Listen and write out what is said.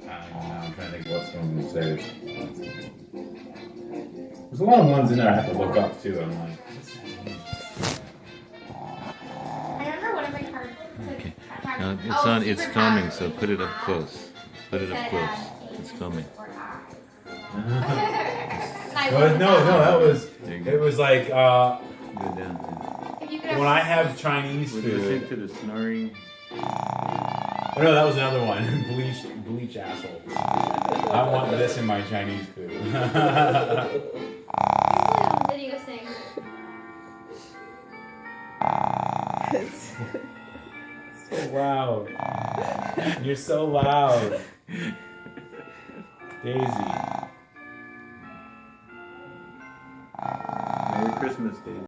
I'm trying to think what's one of them say. There's a lot of ones in there I have to look up too. I'm like, what's that mean? I remember one of my cards. Okay. It's on. It's filming. So put it up close. Put it up close. It's filming. No, that was. It was like Go down. when I have Chinese Listen food. to the snoring. Oh no, that was another one. bleach asshole. I want this in my Chinese food. Video sing. So loud. You're so loud. Daisy. Merry Christmas, Dave.